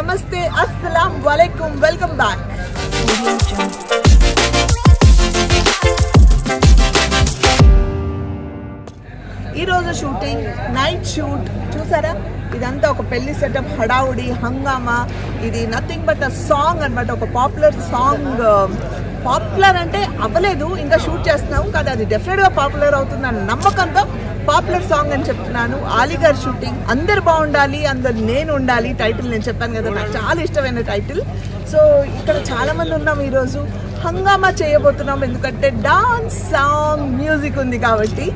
నమస్తే, అస్సలాం వాలేకుం, welcome back. ఈరోజు shooting night shoot చూసారా. ఇదంతా ఒక పెళ్లి సెటప్, హడావుడి, హంగామా. ఇది నథింగ్ బట్ అ సాంగ్ అనమాట, ఒక పాపులర్ సాంగ్. పాపులర్ అంటే అవ్వలేదు, ఇంకా షూట్ చేస్తున్నాము కానీ అది డెఫినెట్గా పాపులర్ అవుతుందని నమ్మకంతో పాపులర్ సాంగ్ అని చెప్తున్నాను. ఆలీగర్ షూటింగ్. అందరు బాగుండాలి, అందరు నేను ఉండాలి. టైటిల్ నేను చెప్పాను కదా, నాకు చాలా ఇష్టమైన టైటిల్. సో ఇక్కడ చాలా మంది ఉన్నాం, ఈరోజు హంగామా చేయబోతున్నాం. ఎందుకంటే డాన్స్, సాంగ్, మ్యూజిక్ ఉంది కాబట్టి.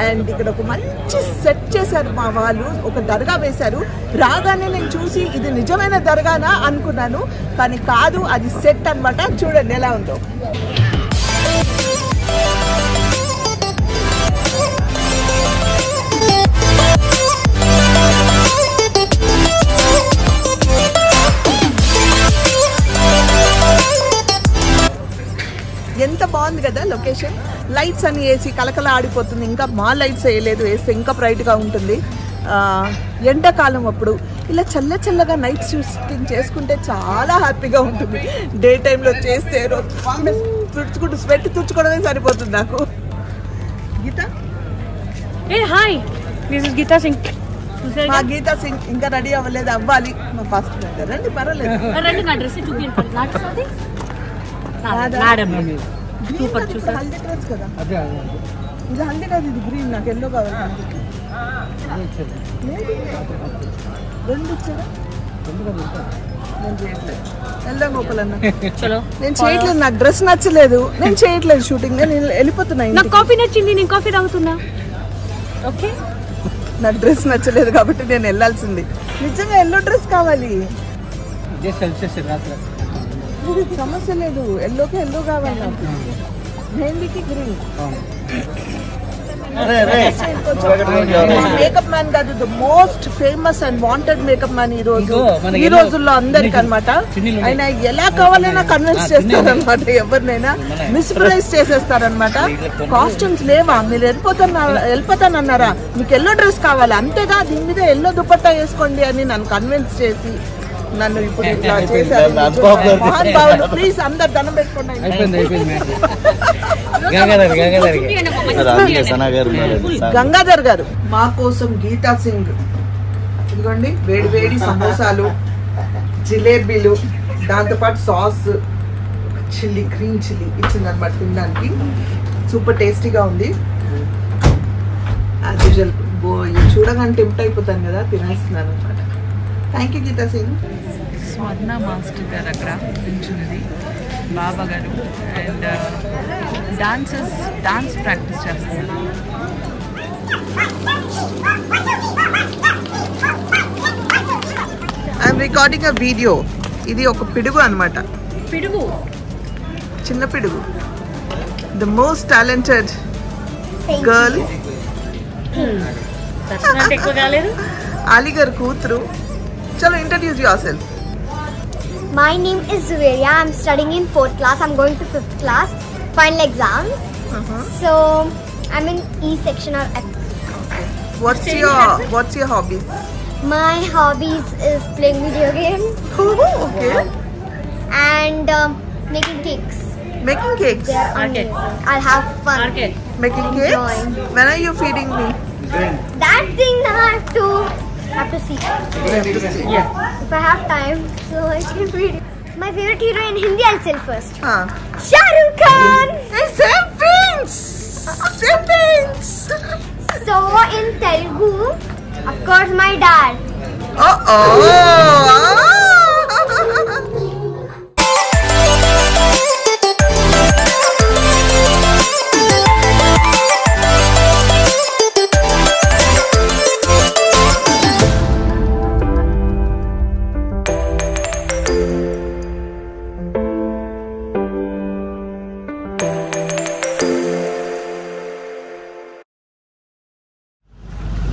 అండ్ ఇక్కడ ఒక మంచి సెట్ చేశారు మా వాళ్ళు, ఒక దర్గా వేశారు. రాగానే నేను చూసి ఇది నిజమైన దర్గానా అనుకున్నాను, కానీ కాదు, అది సెట్ అనమాట. చూడండి ఎలా ఉందో. ఎంత బాగుంది కదా లొకేషన్. లైట్స్ అని వేసి కలకల ఆడిపోతుంది. ఇంకా మా లైట్స్ వేయలేదు, వేస్తే ఇంకా బ్రైట్గా ఉంటుంది. ఎండాకాలం అప్పుడు ఇలా చల్లగా నైట్ షూటింగ్ చేసుకుంటే చాలా హ్యాపీగా ఉంటుంది. డే టైంలో చేస్తే తుడుచుకుంటూ స్వెట్ తుడుచుకోవడమే సరిపోతుంది నాకు. Geetha, hi, this is Geetha Singh. మా గీతా సింగ్ ఇంకా రెడీ అవ్వలేదు, అవ్వాలి. మా ఫాస్ట్ రండి, పర్వాలేదు. సూపర్ చూసా. హల్దీ డ్రెస్ కదా ఇది, హల్దీ కాదు, ఇది గ్రీన్. నాకు ఎల్లో కావాలి. రెండు ఇచ్చారా? నేను చేయట్లేదు, వెళ్దాం గోపాలన్న. నేను చేయట్లేదు, నాకు డ్రెస్ నచ్చలేదు, నేను చేయట్లేదు షూటింగ్. నేను వెళ్ళిపోతున్నా. నాకు కాఫీ నచ్చింది, నేను కాఫీ తాగుతున్నా. ఓకే, నాకు డ్రెస్ నచ్చలేదు కాబట్టి నేను వెళ్ళాల్సింది. నిజంగా ఎల్లో డ్రెస్ కావాలి, సమస్య లేదు. ఎల్లోకి ఎల్లో కావాలి నాకు. మెహందీకి గ్రీన్. మేకప్ మ్యాన్ కాదు, the most famous and wanted makeup man ఈ రోజుల్లో అందరికి అనమాట. ఆయన ఎలా కావాలైనా కన్విన్స్ చేస్తారనమాట, ఎవరినైనా మిస్ప్రైజ్ చేసేస్తారనమాట. కాస్ట్యూమ్స్ లేవా, మీరు వెళ్ళిపోతానన్నారా, మీకు ఎల్లో డ్రెస్ కావాలి, అంతేగా దీని మీద ఎల్లో దుపట్టా వేసుకోండి అని నన్ను కన్విన్స్ చేసి నన్ను ఇప్పుడు ఇట్లా చేశారు. మహానుభావులు, ప్లీజ్ అందరు దండం పెట్టుకోండి. గంగాధర్ గారు మా కోసం గీతా సింగ్. ఇదిగోండి వేడి వేడి సమోసాలు, జిలేబీలు, దాంతోపాటు సాస్, చిల్లీ, గ్రీన్ చిల్లీ ఇచ్చిందనమాట తినడానికి. సూపర్ టేస్టీగా ఉంది. యాజ్ యూజువల్ చూడగానే టెంప్ట్ అయిపోతాను కదా, తినేస్తున్నాను అనమాట. Thank you Geeta Singh. Swarna master గారు అక్కడ నిల్చున్నది, బాబా గారు. అండ్ డాన్స్ ప్రాక్టీస్ చేస్తున్నారు. I'm recording a video. ఇది ఒక పిడుగు అనమాట, పిడుగు, చిన్న పిడుగు. ద మోస్ట్ టాలెంటెడ్ గర్ల్, ఆలీగర్ కూతురు. చలో, introduce yourself. My name is Zuveria. I'm studying in 4th class. I'm going to 5th class. Final exams. So I'm in E section or F. What's your hobby? My hobbies is playing video games. Okay. And making cakes. Making cakes. I'll have fun. Making cakes. When are you feeding me? That thing I have to see. Yeah. If I have time, so I can read it. My favorite hero in Hindi, I'll say first. Shah Rukh Khan. Same things. So in Telugu, of course, my dad.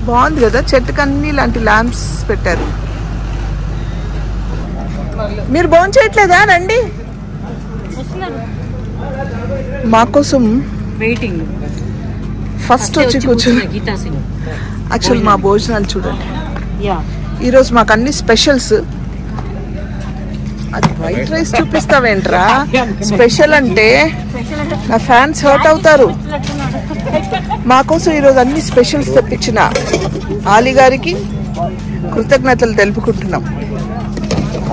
బాగుంది కదా, చెట్టుకు అన్ని ఇలాంటి lamps పెట్టారు. మీరు భోజనం చేయట్లేదా? రండి, మా కోసం వెయిటింగ్. ఫస్ట్ వచ్చి కూర్చొని. యాక్చువల్ మా భోజనాలు చూడండి, ఈరోజు మాకు అన్ని స్పెషల్స్. అది వైట్ రైస్ చూపిస్తావేంట్రా? స్పెషల్ అంటే నా ఫ్యాన్స్ హర్ట్ అవుతారు. మా కోసం ఈరోజు అన్ని స్పెషల్స్ తెప్పించిన ఆలీ గారికి కృతజ్ఞతలు తెలుపుకుంటున్నాం.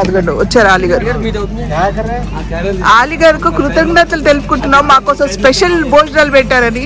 అదిగండి వచ్చారు ఆలీ గారు. ఆలీ గారికి కృతజ్ఞతలు తెలుపుకుంటున్నాం, మా కోసం స్పెషల్ భోజనాలు పెట్టారని.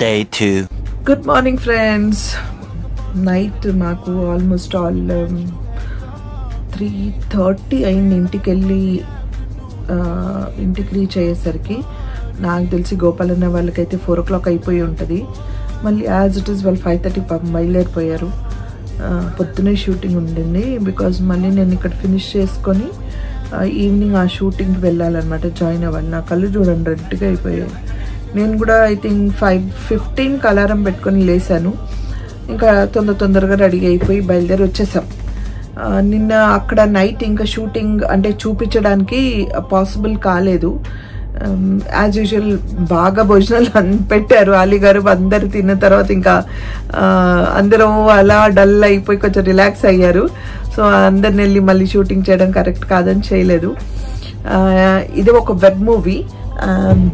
Day 2. Good morning friends. Night మాకు ఆల్మోస్ట్ 3:30 అయింది ఇంటికి రీచ్ అయ్యేసరికి. నాకు తెలిసి గోపాలన్న వాళ్ళకైతే 4 o'clock అయిపోయి ఉంటుంది. మళ్ళీ యాజ్ ఇట్ ఈస్ వాళ్ళు 5:30 బయలుదేరిపోయారు. పొద్దునే షూటింగ్ ఉండింది. బికాజ్ మళ్ళీ నేను ఇక్కడ ఫినిష్ చేసుకొని ఈవినింగ్ ఆ షూటింగ్కి వెళ్ళాలన్నమాట, జాయిన్ అవ్వాలి. నా కళ్ళు చూడండి రెడ్గా అయిపోయాయి. నేను కూడా ఐ థింక్ 5:15 అలారం పెట్టుకొని లేసాను. ఇంకా తొందరగా రెడీ అయిపోయి బయలుదేరి వచ్చేసాం. నిన్న అక్కడ నైట్ ఇంకా షూటింగ్ అంటే చూపించడానికి పాసిబుల్ కాలేదు. యాజ్ యూజువల్ బాగా భోజనాలు పెట్టారు ఆలీ గారు. అందరు తిన్న తర్వాత ఇంకా అందరూ అలా డల్ అయిపోయి కొంచెం రిలాక్స్ అయ్యారు. సో అందరిని వెళ్ళి మళ్ళీ షూటింగ్ చేయడం కరెక్ట్ కాదని చేయలేదు. ఇది ఒక web movie.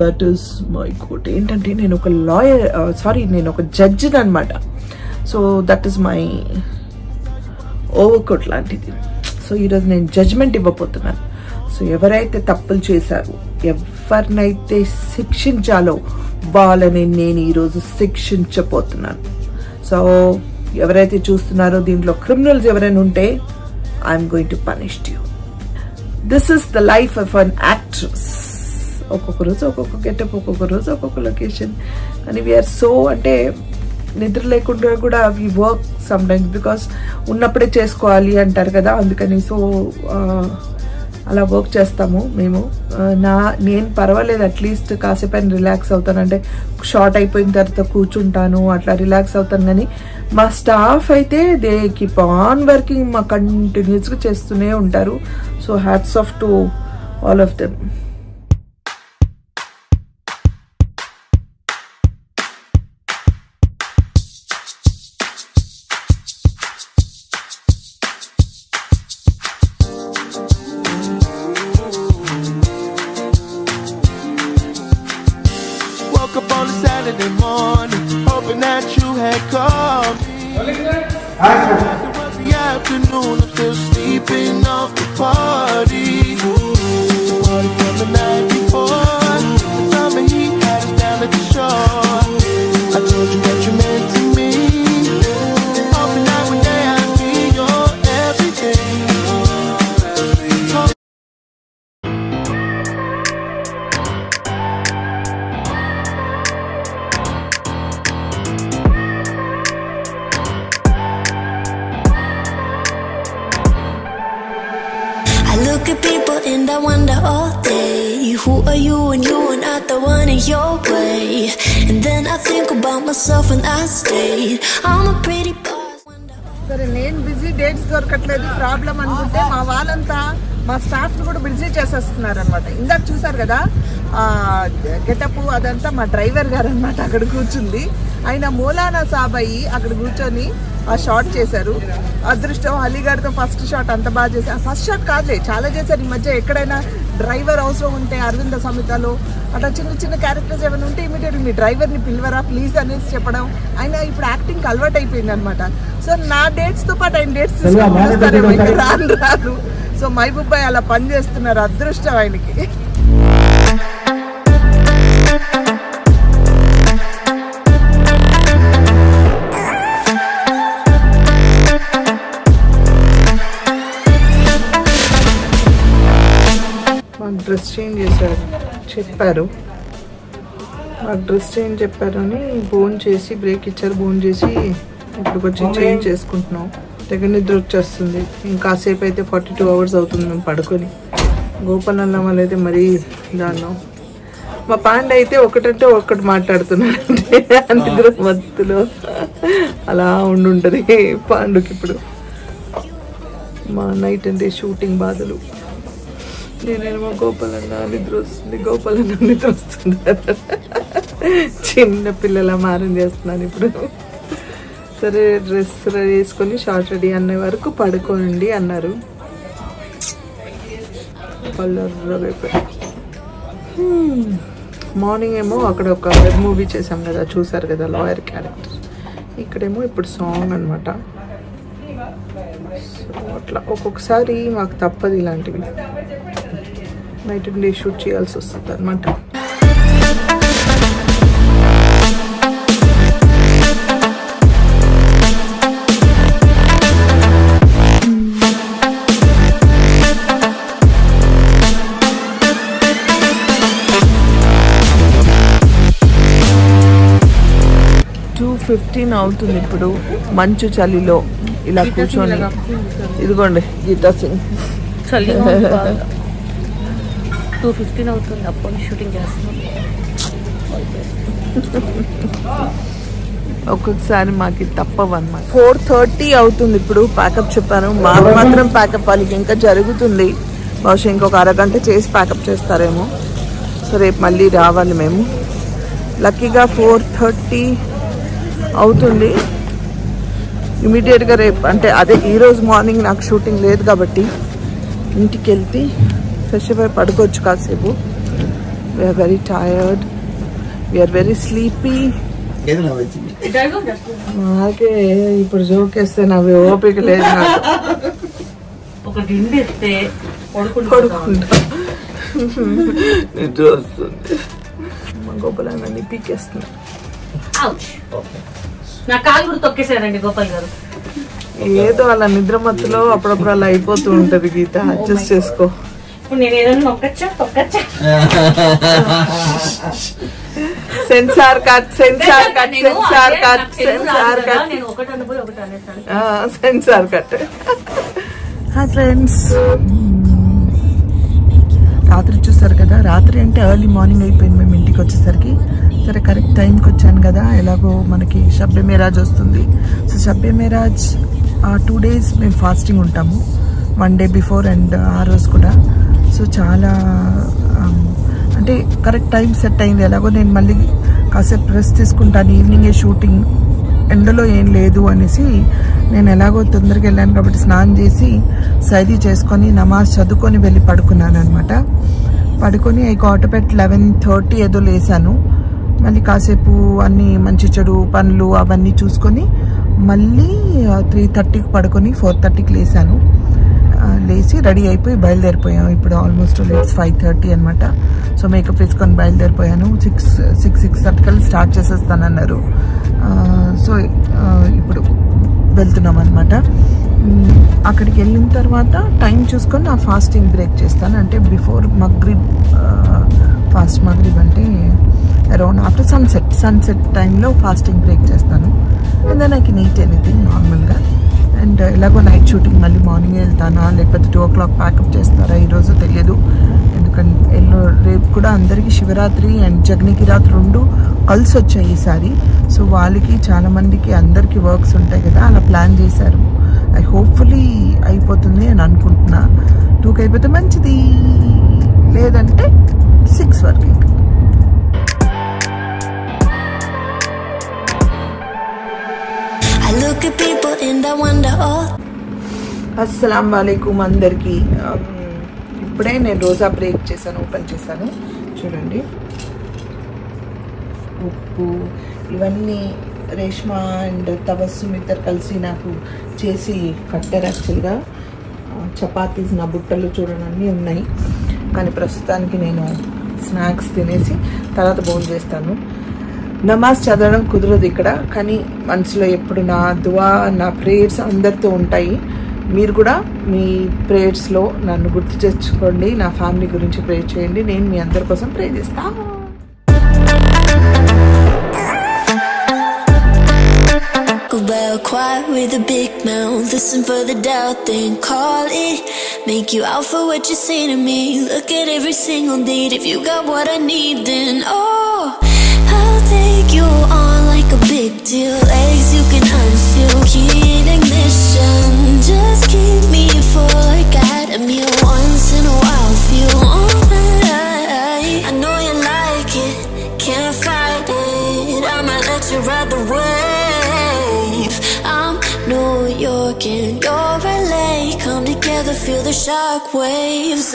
But is my God ఏంటంటే నేను ఒక లాయర్, నేను ఒక జడ్జిని అనమాట. So that is my overcoat లాంటిది. సో ఈరోజు నేను జడ్జ్మెంట్ ఇవ్వబోతున్నాను. సో ఎవరైతే తప్పులు చేశారో, ఎవరినైతే శిక్షించాలో వాళ్ళని నేను ఈరోజు శిక్షించబోతున్నాను. సో ఎవరైతే చూస్తున్నారో దీంట్లో క్రిమినల్స్ ఎవరైనా ఉంటే I'm going to punish you. This is the life of an actress. ఒక్కొక్క రోజు ఒక్కొక్క గెటప్, ఒక్కొక్క రోజు ఒక్కొక్క లొకేషన్. కానీ వీఆర్ సో అంటే నిద్ర లేకుండా కూడా we work sometimes because ఉన్నప్పుడే చేసుకోవాలి అంటారు కదా, అందుకని. సో అలా వర్క్ చేస్తాము మేము. నేను పర్వాలేదు, అట్లీస్ట్ కాసేపు రిలాక్స్ అవుతాను. అంటే షార్ట్ అయిపోయిన తర్వాత కూర్చుంటాను, అట్లా రిలాక్స్ అవుతాను. కానీ మా స్టాఫ్ అయితే దే కీప్ ఆన్ వర్కింగ్, మా కంటిన్యూస్గా చేస్తూనే ఉంటారు. So hats off to all of them. Saturday morning, hoping that you had called me. It was the afternoon, I'm still sleeping off the party. The party from the night before, the summer heat had us down at the shore. I told you what you meant to me, hoping that one day I'd be your everything. Look at people and I wonder all day, who are you and you are not the one in your way. And then I think about myself and I stayed. I'm a pretty boss. సరే నేను busy, dates దొరకట్లేదు problem అనుకుంటే మా వాళ్ళంతా మా స్టాఫ్ని కూడా busy చేసేస్తున్నారు అనమాట. ఇందాక చూసారు కదా గెటప్ అదంతా మా డ్రైవర్ గారు అనమాట. అక్కడ కూర్చుంది ఆయన మౌలానా సాబ్ అయ్యి అక్కడ కూర్చొని ఆ షాట్ చేశారు. అదృష్టం అలీ గారితో ఫస్ట్ షాట్ అంత బాగా చేశారు. ఫస్ట్ షాట్ కాదులే, చాలా చేశారు. ఈ మధ్య ఎక్కడైనా డ్రైవర్ అవసరం ఉంటే అరవింద సమితలో అట్లా చిన్న చిన్న క్యారెక్టర్స్ ఏమైనా ఉంటే ఇమీడియట్గా మీ డ్రైవర్ని పిలవరా ప్లీజ్ అనేసి చెప్పడం. ఆయన ఇప్పుడు యాక్టింగ్కి అలవాటు అయిపోయింది అనమాట. సో నా డేట్స్తో పాటు ఆయన డేట్స్ రాను. సో మహబూబ్ భాయ్ అలా పని చేస్తున్నారు, అదృష్టం ఆయనకి. డ్రెస్ చేంజ్ చేశారు చెప్పారు, మాకు డ్రెస్ చేంజ్ చెప్పారని ఫోన్ చేసి బ్రేక్ ఇచ్చారు. ఫోన్ చేసి ఇప్పుడు కొంచెం చేంజ్ చేసుకుంటున్నాం. తెగ నిద్ర వచ్చేస్తుంది. ఇంకాసేపు అయితే 42 hours అవుతుంది మేము పడుకొని. గోపాల్ అన్న వాళ్ళు అయితే మరీ దాన్నాం. మా పాండ అయితే ఒకటంటే ఒకటి మాట్లాడుతున్నాడు, నిద్ర మత్తులో అలా ఉండుంటది పాండుకి. ఇప్పుడు మా నైట్ అంటే షూటింగ్ బాధలు. నేనేమో గోపాల్ అన్న నిద్ర వస్తుంది, గోపాల్ అన్న నిద్ర వస్తుంది. చిన్న పిల్లల మారం చేస్తున్నాను ఇప్పుడు. సరే డ్రెస్ రెడీ చేసుకొని షార్ట్ రెడీ అనే వరకు పడుకోండి అన్నారు. మార్నింగ్ ఏమో అక్కడ ఒక వెబ్ మూవీ చేసాం కదా, చూసారు కదా, లాయర్ క్యారెక్టర్. ఇక్కడేమో ఇప్పుడు సాంగ్ అనమాట. సో అట్లా ఒక్కొక్కసారి మాకు తప్పదు ఇలాంటివి. నైట్ అండ్ డే షూట్ చేయాల్సి వస్తుంది అనమాట. 2:15 అవుతుంది ఇప్పుడు. మంచు చలిలో ఇలా కూర్చొని, ఇదిగోండి గీతా సింగ్. చలి 2:15 అవుతుంది, అప్పుడు షూటింగ్ చేస్తున్నాం. ఒక్కొక్కసారి మాకు తప్పవన్నమాట. 4:30 అవుతుంది ఇప్పుడు. ప్యాకప్ చెప్పాను, మాకు మాత్రం ప్యాకప్ వాళ్ళకి ఇంకా జరుగుతుంది. బహుశా ఇంకొక అరగంట చేసి ప్యాకప్ చేస్తారేమో. సో రేపు మళ్ళీ రావాలి మేము. లక్కీగా 4:30 అవుతుంది. ఇమీడియట్గా రేపు అంటే అదే ఈరోజు మార్నింగ్ నాకు షూటింగ్ లేదు కాబట్టి ఇంటికి వెళ్తే ఫ్రెష్ అయి పడుకోవచ్చు కాసేపు. We are very tired, we are very sleepy. నాకే ఇప్పుడు జోకేస్తే నవ్వే ఓపిక లేదు నాకు. నిద్ర వస్తుంది. మా గోపాలన్నీ పీకేస్తుంది. నా కాలు కూడా తొక్కేసారండి గోపాల్ గారు. ఏదో అలా నిద్ర మత్తులో అప్పుడప్పుడు అలా అయిపోతూ ఉంటది. గీత అడ్జస్ట్ చేసుకో. ఇప్పుడు నేను ఏదైనా నొక్కచ్చా censor cut, censor cut, censor cut, censor cut, నేను ఒకటి అనుకోని ఒకటి అనేసాను. Censor cut. హాయ్ ఫ్రెండ్స్, రాత్రి చూసారు కదా. రాత్రి అంటే ఎర్లీ మార్నింగ్ అయిపోయింది మేము ఇంటికి వచ్చేసరికి. సరే కరెక్ట్ టైంకి వచ్చాను కదా. ఎలాగో మనకి షబ్బే మేరాజ్ వస్తుంది. సో షబ్బే మేరాజ్ 2 days మేము ఫాస్టింగ్ ఉంటాము, 1 day బిఫోర్ అండ్ ఆ రోజు కూడా. సో చాలా అంటే కరెక్ట్ టైం సెట్ అయింది. ఎలాగో నేను మళ్ళీ కాసేపు రెస్ట్ తీసుకుంటాను, ఈవినింగే షూటింగ్, ఎండలో ఏం లేదు అనేసి నేను ఎలాగో తొందరగా వెళ్ళాను కాబట్టి స్నానం చేసి సైదీ చేసుకొని నమాజ్ చదువుకొని వెళ్ళి పడుకున్నాను అనమాట. పడుకొని ఐ గాట్ అప్ at 11:30 ఏదో లేసాను. మళ్ళీ కాసేపు అన్నీ మంచి చెడు పనులు అవన్నీ చూసుకొని మళ్ళీ 3:30కి పడుకొని 4:30కి లేసాను. లేచి రెడీ అయిపోయి బయలుదేరిపోయాము. ఇప్పుడు ఆల్మోస్ట్ 5:30 అనమాట. సో మేకప్ వేసుకొని బయలుదేరిపోయాను. 6:30 స్టార్ట్ చేసేస్తానన్నారు. సో ఇప్పుడు వెళ్తున్నాం అనమాట. అక్కడికి వెళ్ళిన తర్వాత టైం చూసుకొని నా ఫాస్టింగ్ బ్రేక్ చేస్తాను. అంటే బిఫోర్ మగ్రిబ్, ఫాస్ట్ మగ్రిబ్ అంటే అరౌండ్ ఆఫ్టర్ సన్సెట్ టైంలో ఫాస్టింగ్ బ్రేక్ చేస్తాను. And then I can eat anything నార్మల్గా. అండ్ ఎలాగో నైట్ షూటింగ్ మళ్ళీ మార్నింగ్ వెళ్తానా లేకపోతే 2 o'clock ప్యాకప్ చేస్తారా ఈరోజు తెలియదు. ఎందుకంటే రేపు కూడా అందరికీ శివరాత్రి అండ్ జగనికి రాత్రి 2 కలిసి వచ్చాయి ఈసారి. సో వాళ్ళకి చాలామందికి అందరికీ వర్క్స్ ఉంటాయి కదా, అలా ప్లాన్ చేశారు. ఐ హోప్ఫుల్లీ అయిపోతుంది అని అనుకుంటున్నా. 2కి అయిపోతే మంచిది, లేదంటే 6 వరకు. అస్సలం వాలేకుం అందరికీ. ఇప్పుడే నేను రోజా బ్రేక్ చేశాను, ఓపెన్ చేశాను. చూడండి, ఉప్పు ఇవన్నీ రేష్మా అండ్ తబస్సుమ్ ఇద్దరు కలిసి నాకు చేసి కట్టారు. యాక్చువల్గా చపాతీస్ నా బుట్టలు చూడండి అన్నీ ఉన్నాయి. కానీ ప్రస్తుతానికి నేను స్నాక్స్ తినేసి తర్వాత భోజనం చేస్తాను. నమాజ్ చదవడం కుదరదు ఇక్కడ, కానీ మనసులో ఎప్పుడు నా దువా, నా ప్రేయర్స్ అందరితో ఉంటాయి. మీరు కూడా మీ ప్రేయర్స్లో నన్ను గుర్తు తెచ్చుకోండి, నా ఫ్యామిలీ గురించి ప్రే చేయండి. నేను మీ అందరి కోసం ప్రే చేస్తాను. about. Quiet with a big mouth. Listen for the doubt, then call it. Make you out for what you say to me. Look at every single date. If you got what I need, then oh, I'll take you on like a big deal. Legs you can unfeel, key in ignition. Just keep me full like I had a meal once in a while. Feel alright. I know you like it, can't fight it. I'ma let you ride the wave. I'm New York and you're LA. Come together, feel the shock waves.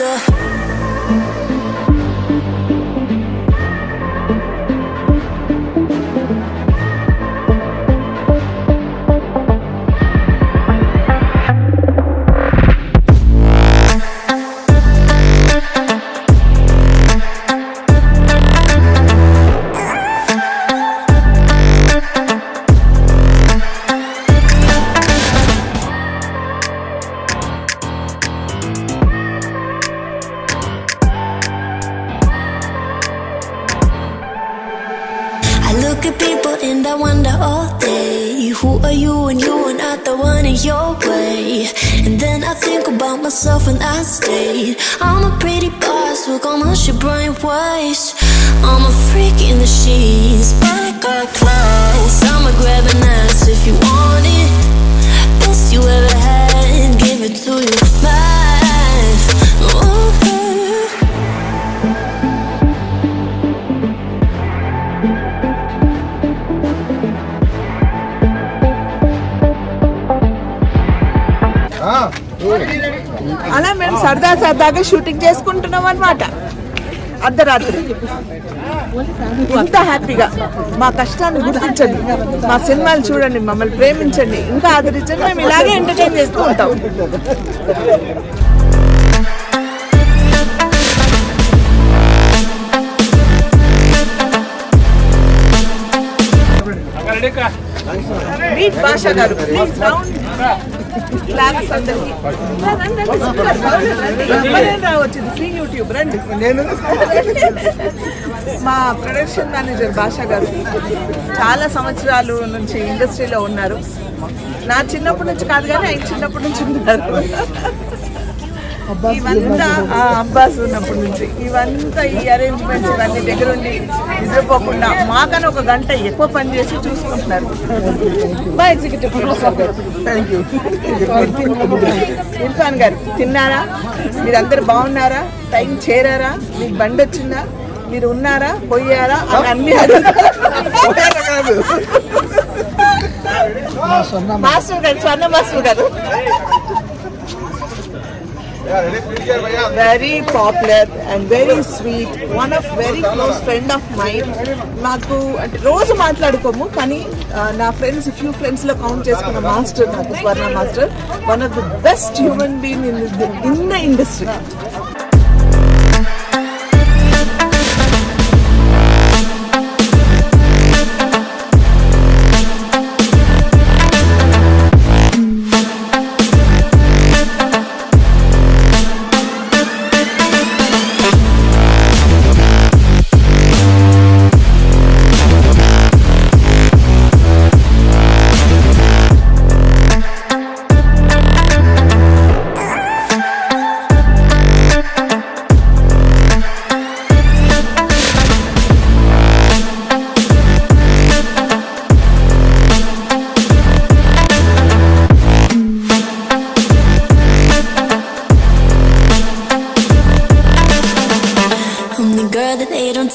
And I wonder all day, who are you and you are not the one in your way. And then I think about myself and I stayed. I'm a pretty boss, look almost your brain waste. I'm a freak in the sheets, but I got class. I'ma grab an ass if you want it. Best you ever had, give it to you back. అలా మేము సరదాగా shooting చేసుకుంటున్నాం అన్నమాట అర్ధరాత్రి. ఇంత హ్యాపీగా మా కష్టాన్ని గుర్తించండి, మా సినిమాలు చూడండి, మమ్మల్ని ప్రేమించండి, ఇంకా ఆదరించండి. మేము ఇలాగే ఎంటర్టైన్ చేస్తూ ఉంటాం. మీట్ భాష గారు, ప్లీజ్ రౌండ్ క్లాప్స్ అందరికి. వచ్చింది ఫ్రీ యూట్యూబ్, రండి. మా ప్రొడక్షన్ మేనేజర్ భాష గారు చాలా సంవత్సరాలు నుంచి ఇండస్ట్రీలో ఉన్నారు. నా చిన్నప్పటి నుంచి కాదు కానీ ఆయన చిన్నప్పటి నుంచి ఉన్నారు. ఇవంతా అబ్బాస్ ఉన్నప్పటి నుంచి ఇవంతా ఈ అరేంజ్మెంట్స్ ఇవన్నీ దగ్గరుండి నిద్రపోకుండా మాకని ఒక గంట ఎక్కువ పని చేసి చూసుకుంటున్నారు. మా ఎగ్జిక్యూటివ్ ప్రొడ్యూసర్ గారు, థ్యాంక్ యూ. ఇర్ఫాన్ గారు, తిన్నారా? మీరందరూ బాగున్నారా? టైం చేరారా? మీకు బండి వచ్చిందా? మీరు ఉన్నారా? పోయారా? అని అన్ని మాస్టర్ గారు, స్వర్ణ మాస్టర్ గారు, very popular and very sweet, one of very close friend of mine. నాకు అంటే రోజు మాట్లాడుకోము కానీ నా ఫ్రెండ్స్ ఫ్యూ ఫ్రెండ్స్ లో కౌంట్ చేసుకున్న మాస్టర్ నాకు స్వర్ణ master, one of the best human being in the industry.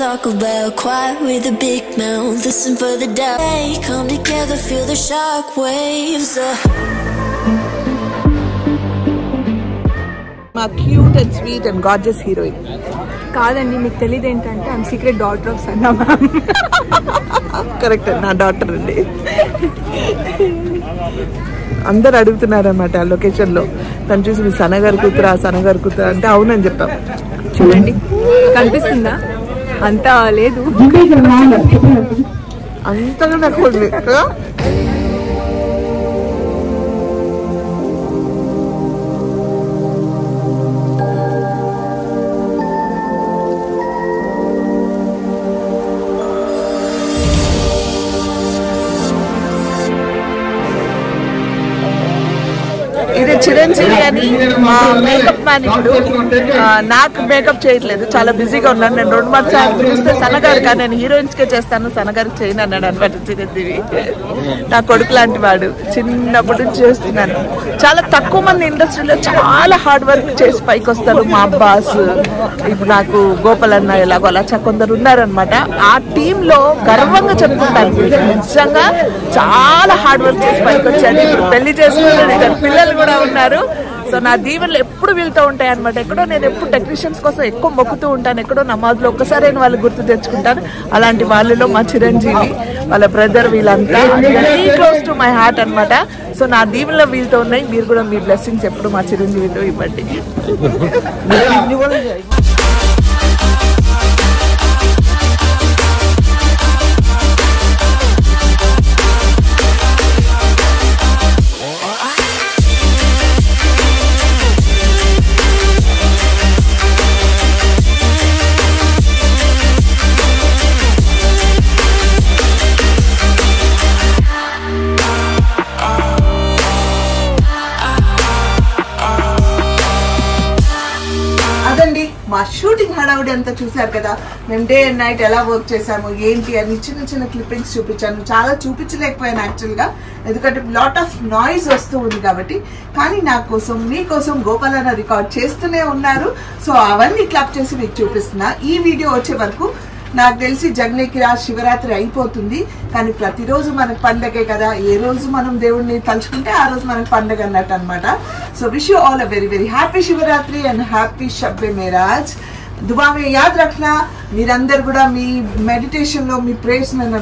Talk about quiet with a big mouth. Listen for the doubt. Hey, come together, feel the shock waves. మా cute and sweet and gorgeous heroine కాదండి, మీకు తెలియదు ఏంటంటే I'm secret daughter of Sanna ma'am. Correct, నా daughter అండి. అందరు అడుగుతున్నారన్నమాట ఆ location లో. తను చూసి మీ సనగారు కూతురా అంటే అవునని చెప్పాం. చూడండి కనిపిస్తుందా? అంతా లేదు, అంతగా నాకు ఇది చిరంజీవి అని మా మేకప్ మ్యాన్ ఇప్పుడు నాకు మేకప్ చేయట్లేదు, చాలా బిజీగా ఉన్నాను. నేను 2 సార్లు పిలిస్తే సన్నగారు కానీ నేను హీరోయిన్స్కే చేస్తాను, సన్నగారికి చేయను అన్నాడు అనమాట చిరంజీవి. నా కొడుకు లాంటి వాడు, చిన్నప్పటి నుంచి చేస్తున్నాను. చాలా తక్కువ మంది ఇండస్ట్రీలో చాలా హార్డ్ వర్క్ చేసి పైకి వస్తారు. మా అబ్బాస్, ఇప్పుడు నాకు గోపాల్ అన్న, ఎలాగో అలా కొందరు ఉన్నారనమాట. ఆ టీంలో గర్వంగా చెప్పుకుంటాను, నిజంగా చాలా హార్డ్ వర్క్ చేసి పైకి వచ్చాను. ఇప్పుడు పెళ్లి చేసుకుంటాను, ఇద్దరు పిల్లలు కూడా ఉన్నారు. సో నా దీవెనలు ఎప్పుడు వెళ్తూ ఉంటాయి అనమాట. ఎక్కడో నేను ఎప్పుడు టెక్నీషియన్స్ కోసం ఎక్కువ మొక్కుతూ ఉంటాను, ఎక్కడో నమాజ్లో ఒక్కసారైన వాళ్ళు గుర్తు తెచ్చుకుంటాను. అలాంటి వాళ్ళలో మా చిరంజీవి, వాళ్ళ బ్రదర్, వీళ్ళంతా very close to my heart అనమాట. సో నా దీవెనలో వీళ్ళతో ఉన్నాయి. మీరు కూడా మీ బ్లెస్సింగ్స్ ఎప్పుడు మా చిరంజీవితో ఇవ్వండి. మా షూటింగ్ హడావుడి అంతా చూసారు కదా. మేము డే అండ్ నైట్ ఎలా వర్క్ చేసాము ఏంటి అని చిన్న చిన్న క్లిప్పింగ్స్ చూపించాను. చాలా చూపించలేకపోయాను యాక్చువల్గా, ఎందుకంటే లాట్ ఆఫ్ నాయిస్ వస్తూ ఉంది కాబట్టి. కానీ నా కోసం మీకోసం గోపాల్ అన్న రికార్డ్ చేస్తూనే ఉన్నారు. సో అవన్నీ క్లబ్ చేసి మీకు చూపిస్తున్నా. ఈ వీడియో వచ్చే వరకు నాకు తెలిసి జగనేకిరా శివరాత్రి అయిపోతుంది. కానీ ప్రతిరోజు మనకు పండగే కదా, ఏ రోజు మనం దేవుడిని తలుచుకుంటే ఆ రోజు మనకు పండగ అన్నట్టు అనమాట. So wish you all a very very happy Shivaratri and happy Shabe Meraj. దువా మే యాద్ రఖనా. మీరందరు కూడా మీ మెడిటేషన్ లో మీ ప్రేయర్స్ నన్ను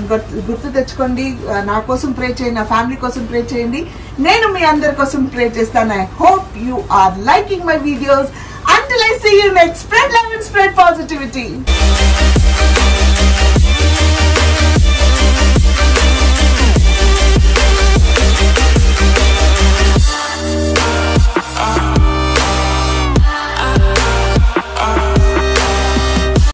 గుర్తు తెచ్చుకోండి. నా కోసం ప్రే చేయండి, నా ఫ్యామిలీ కోసం ప్రే చేయండి. నేను మీ అందరి కోసం ప్రే చేస్తాను. I hope you are liking my videos. Until I see you next, spread love and spread positivity.